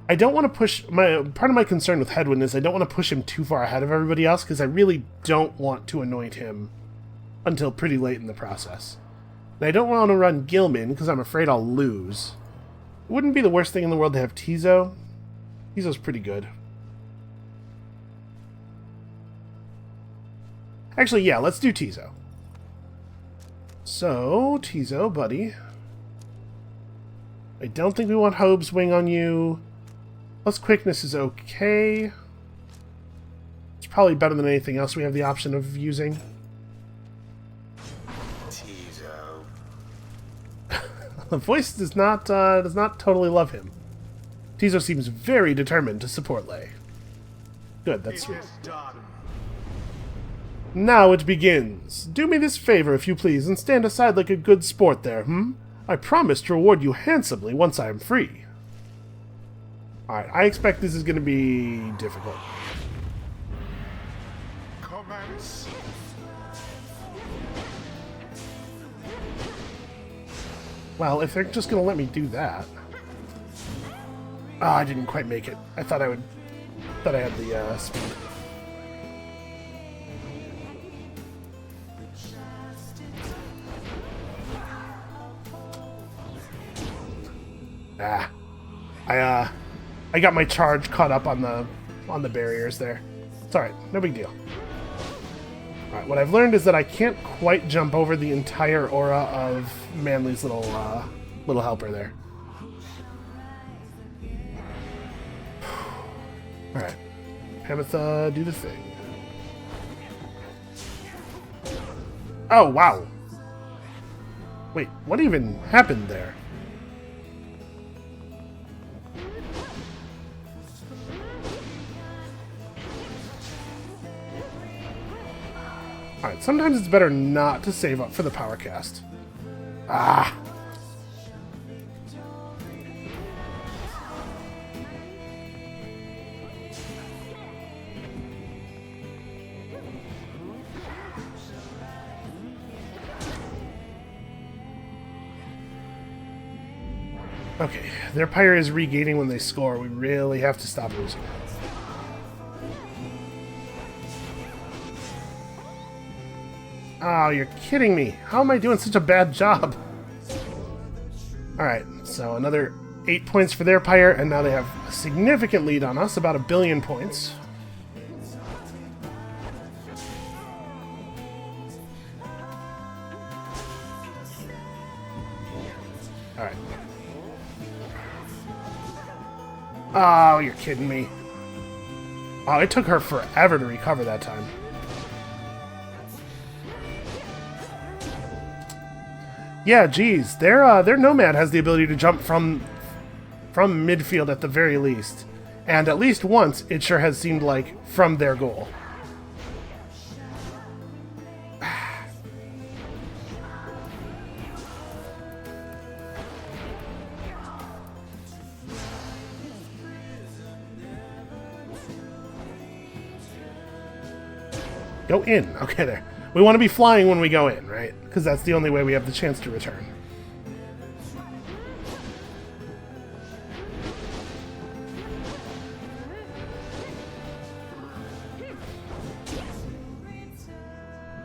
I don't want to push... part of my concern with Hedwyn is I don't want to push him too far ahead of everybody else, because I really don't want to anoint him until pretty late in the process. And I don't want to run Gilman, because I'm afraid I'll lose. It wouldn't be the worst thing in the world to have Tizo. Tizo's pretty good. Actually, yeah, let's do Tizo. So, Tizo, buddy. I don't think we want Hobe's Wing on you. Plus quickness is okay. It's probably better than anything else we have the option of using. Tizo. The voice does not totally love him. Tizo seems very determined to support Lei. Good, that's sweet. Now it begins. Do me this favor, if you please, and stand aside like a good sport there, I promise to reward you handsomely once I am free. Alright, I expect this is going to be difficult. Commence. Well, if they're just going to let me do that... I didn't quite make it. I thought I would... thought I had the speed. I got my charge caught up on the barriers there. It's alright, no big deal. Alright, what I've learned is that I can't quite jump over the entire aura of Manly's little helper there. Alright. Pamitha, do the thing. Oh, wow! Wait, what even happened there? Alright, sometimes it's better not to save up for the power cast. Ah! Okay, their Pyre is regaining when they score. We really have to stop losing. Oh, you're kidding me. How am I doing such a bad job? Alright, so another 8 points for their Pyre, and now they have a significant lead on us, about 1 billion points. Alright. Oh, you're kidding me. Oh, it took her forever to recover that time. Yeah, geez. Their Nomad has the ability to jump from midfield at the very least. And at least once, it sure has seemed like from their goal. Go in. Okay, there. We want to be flying when we go in, right? Because that's the only way we have the chance to return.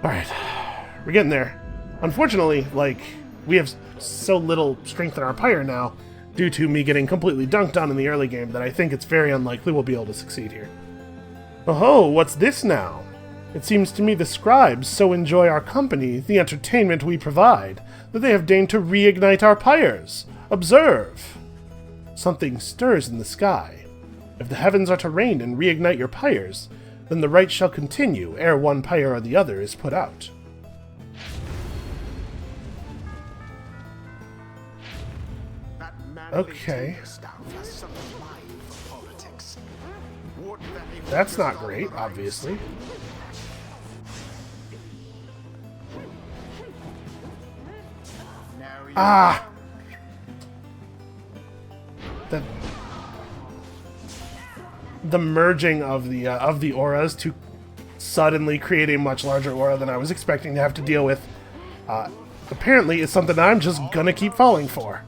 Alright. We're getting there. Unfortunately, like, we have so little strength in our Pyre now, due to me getting completely dunked on in the early game, that I think it's very unlikely we'll be able to succeed here. Oh-ho, what's this now? It seems to me the scribes so enjoy our company, the entertainment we provide, that they have deigned to reignite our pyres. Observe! Something stirs in the sky. If the heavens are to rain and reignite your pyres, then the rite shall continue ere one pyre or the other is put out. Okay. That's not great, obviously. Ah! The merging of the auras to suddenly create a much larger aura than I was expecting to have to deal with, apparently is something I'm just gonna keep falling for.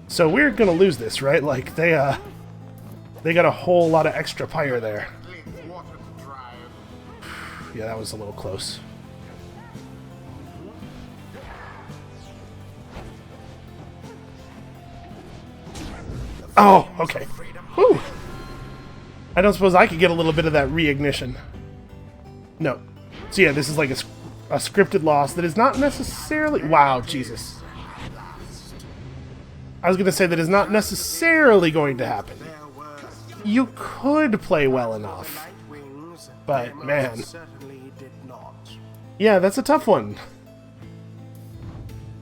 So we're gonna lose this, right? Like, they got a whole lot of extra pyre there. Yeah, that was a little close. Oh, okay. Whew. I don't suppose I could get a little bit of that reignition. No. So yeah, this is like a scripted loss that is not necessarily... Wow, Jesus. I was going to say that is not necessarily going to happen. You could play well enough. But, man. Yeah, that's a tough one.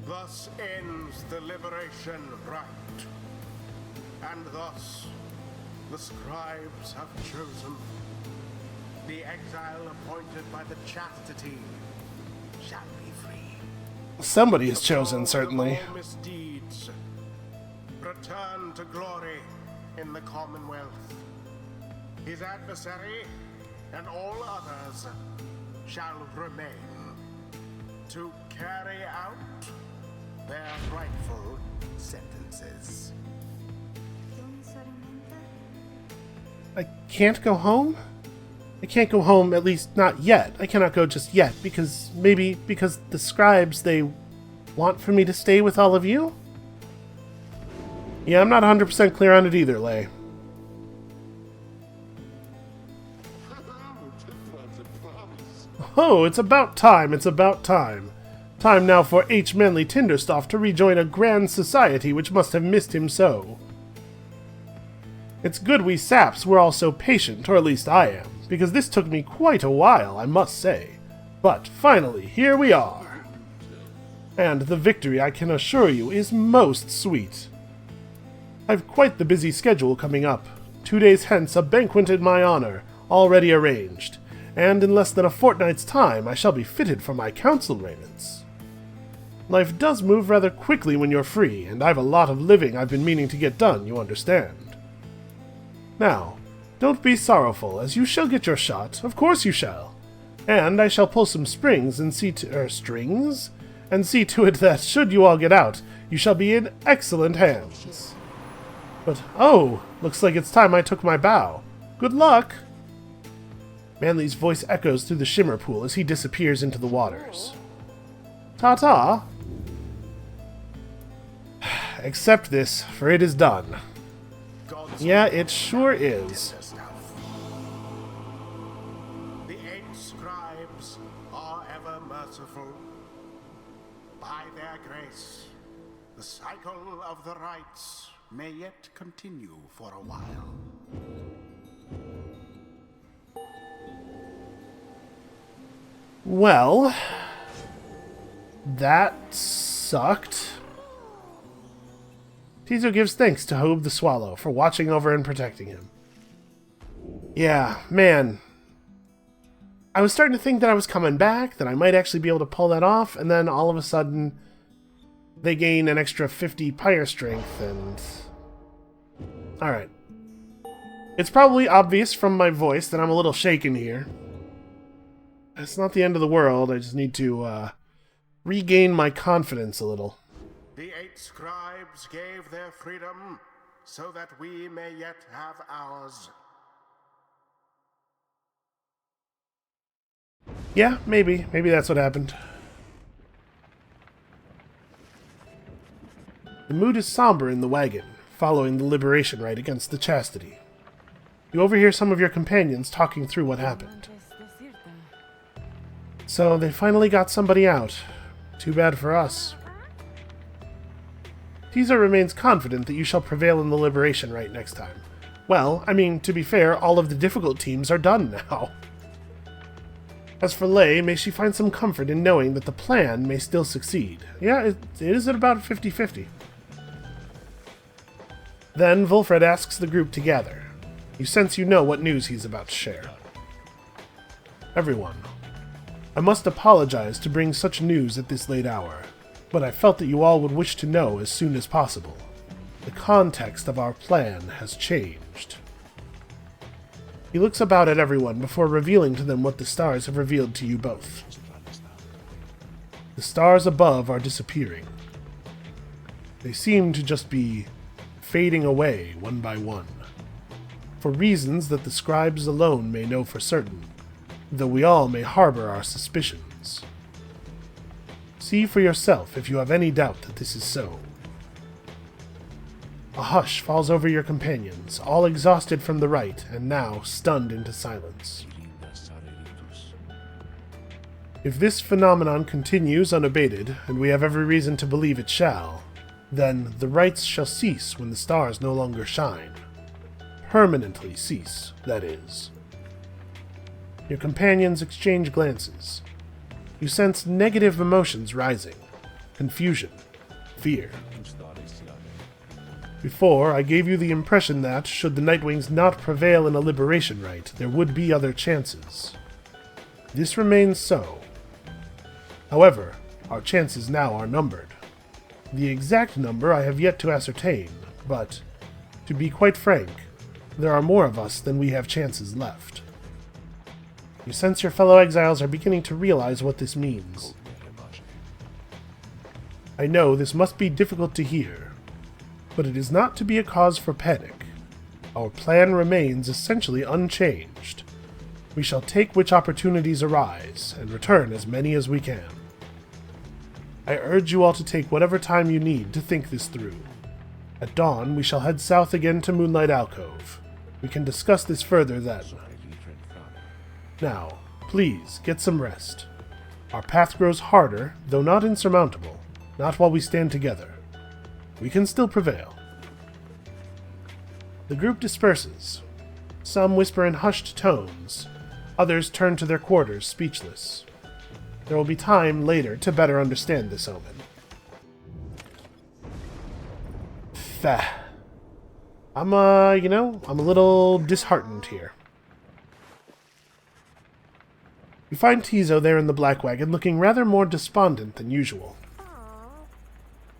Thus ends the liberation rite. And thus, the scribes have chosen. The exile appointed by the chastity shall be free. Somebody is chosen, certainly. Misdeeds return to glory in the Commonwealth. His adversary and all others shall remain to carry out their rightful sentences. I can't go home? I can't go home, at least not yet. I cannot go just yet, because maybe because the scribes, they want for me to stay with all of you? Yeah, I'm not 100% clear on it either, Lay. Oh, it's about time, it's about time. Time now for H. Manly Tinderstoff to rejoin a grand society which must have missed him so. It's good we saps were all so patient, or at least I am, because this took me quite a while, I must say. But finally, here we are. And the victory, I can assure you, is most sweet. I've quite the busy schedule coming up. 2 days hence a banquet in my honor, already arranged, and in less than a fortnight's time I shall be fitted for my council raiments. Life does move rather quickly when you're free, and I've a lot of living I've been meaning to get done, you understand. Now, don't be sorrowful, as you shall get your shot. Of course you shall. And I shall pull some strings and see to it that, should you all get out, you shall be in excellent hands. But, oh, looks like it's time I took my bow. Good luck! Manly's voice echoes through the shimmer pool as he disappears into the waters. Ta-ta! Accept this, for it is done. Yeah, it sure is. The 8 scribes are ever merciful. By their grace, the cycle of the rites may yet continue for a while. Well, that sucked. Tizo gives thanks to Hobe the Swallow for watching over and protecting him. Yeah, man. I was starting to think that I was coming back, that I might actually be able to pull that off, and then all of a sudden they gain an extra 50 Pyre strength, and... Alright. It's probably obvious from my voice that I'm a little shaken here. It's not the end of the world, I just need to regain my confidence a little. The 8 scribes gave their freedom so that we may yet have ours. Yeah, maybe. Maybe that's what happened. The mood is somber in the wagon, following the liberation rite against the chastity. You overhear some of your companions talking through what happened. So they finally got somebody out. Too bad for us. Tizo remains confident that you shall prevail in the liberation rite next time. Well, I mean, to be fair, all of the difficult teams are done now. As for Lei, may she find some comfort in knowing that the plan may still succeed. Yeah, it is at about 50-50. Then Wulfred asks the group to gather. You sense you know what news he's about to share. Everyone, I must apologize to bring such news at this late hour, but I felt that you all would wish to know as soon as possible. The context of our plan has changed. He looks about at everyone before revealing to them what the stars have revealed to you both. The stars above are disappearing. They seem to just be fading away one by one, for reasons that the scribes alone may know for certain, though we all may harbor our suspicions. See for yourself if you have any doubt that this is so. A hush falls over your companions, all exhausted from the rite, and now stunned into silence. If this phenomenon continues unabated, and we have every reason to believe it shall, then the rites shall cease when the stars no longer shine. Permanently cease, that is. Your companions exchange glances. You sense negative emotions rising. Confusion. Fear. Before, I gave you the impression that, should the Nightwings not prevail in a liberation rite, there would be other chances. This remains so. However, our chances now are numbered. The exact number I have yet to ascertain, but, to be quite frank, there are more of us than we have chances left. You sense your fellow exiles are beginning to realize what this means. I know this must be difficult to hear, but it is not to be a cause for panic. Our plan remains essentially unchanged. We shall take which opportunities arise, and return as many as we can. I urge you all to take whatever time you need to think this through. At dawn, we shall head south again to Moonlight Alcove. We can discuss this further then. Now, please, get some rest. Our path grows harder, though not insurmountable, not while we stand together. We can still prevail. The group disperses. Some whisper in hushed tones. Others turn to their quarters, speechless. There will be time later to better understand this omen. I'm a little disheartened here. You find Tizo there in the black wagon looking rather more despondent than usual.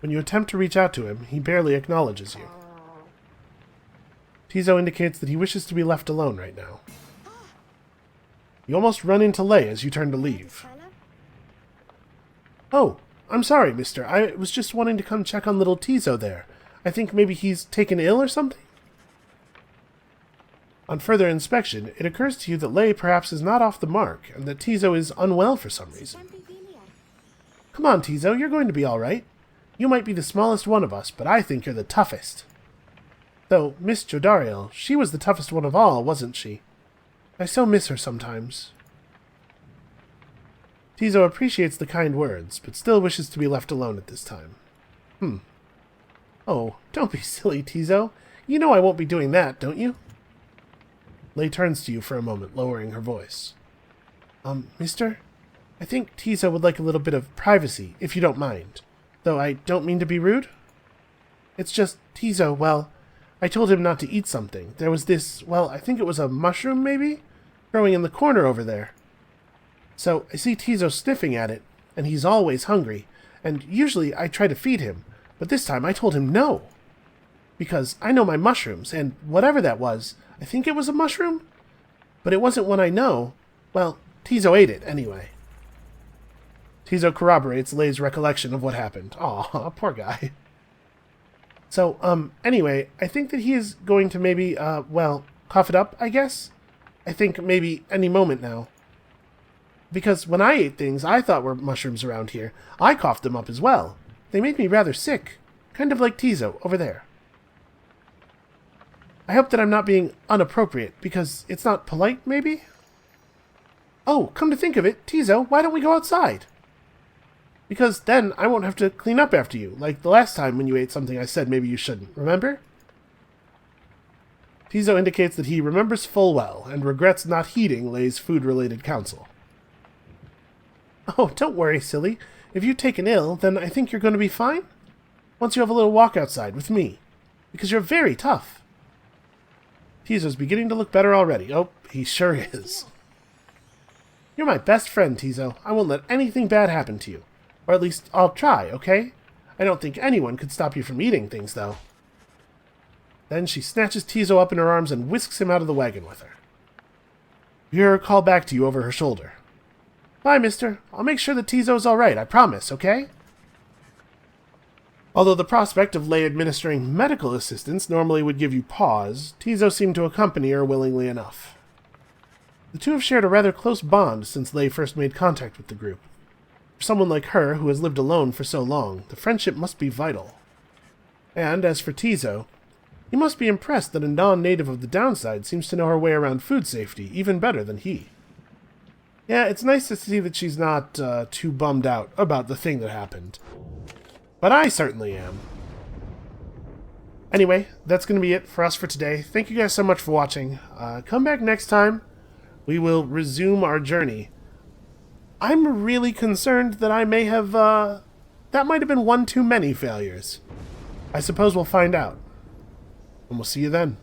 When you attempt to reach out to him, he barely acknowledges you. Tizo indicates that he wishes to be left alone right now. You almost run into Lei as you turn to leave. Oh, I'm sorry, mister. I was just wanting to come check on little Tizo there. I think maybe he's taken ill or something? On further inspection, it occurs to you that Lei perhaps is not off the mark, and that Tizo is unwell for some reason. Come on, Tizo, you're going to be all right. You might be the smallest one of us, but I think you're the toughest. Though, Miss Jodariel, she was the toughest one of all, wasn't she? I so miss her sometimes. Tizo appreciates the kind words, but still wishes to be left alone at this time. Oh, don't be silly, Tizo. You know I won't be doing that, don't you? Lei turns to you for a moment, lowering her voice. Mister? I think Tizo would like a little bit of privacy, if you don't mind. Though I don't mean to be rude. It's just, Tizo, well, I told him not to eat something. There was this, well, I think it was a mushroom, maybe? Growing in the corner over there. So I see Tizo sniffing at it, and he's always hungry, and usually I try to feed him, but this time I told him no. Because I know my mushrooms, and whatever that was, I think it was a mushroom? But it wasn't one I know. Well, Tizo ate it, anyway. Tizo corroborates Lei's recollection of what happened. Aw, poor guy. So, anyway, I think that he is going to maybe, well, cough it up, I guess? I think maybe any moment now. Because when I ate things I thought were mushrooms around here, I coughed them up as well. They made me rather sick. Kind of like Tizo, over there. I hope that I'm not being inappropriate, because it's not polite, maybe? Oh, come to think of it, Tizo, why don't we go outside? Because then I won't have to clean up after you, like the last time when you ate something I said maybe you shouldn't, remember? Tizo indicates that he remembers full well, and regrets not heeding Lei's food-related counsel. Oh, don't worry, silly. If you've taken ill, then I think you're going to be fine. Once you have a little walk outside with me. Because you're very tough. Tizo's beginning to look better already. Oh, he sure is. You're my best friend, Tizo. I won't let anything bad happen to you. Or at least, I'll try, okay? I don't think anyone could stop you from eating things, though. Then she snatches Tizo up in her arms and whisks him out of the wagon with her. You hear her call back to you over her shoulder. Bye, mister. I'll make sure that Tizo's all right, I promise, okay? Although the prospect of Lei administering medical assistance normally would give you pause, Tizo seemed to accompany her willingly enough. The two have shared a rather close bond since Lei first made contact with the group. For someone like her, who has lived alone for so long, the friendship must be vital. And as for Tizo, he must be impressed that a non-native of the downside seems to know her way around food safety even better than he. Yeah, it's nice to see that she's not too bummed out about the thing that happened. But I certainly am. Anyway, that's going to be it for us for today. Thank you guys so much for watching. Come back next time. We will resume our journey. I'm really concerned that I may have, that might have been one too many failures. I suppose we'll find out. And we'll see you then.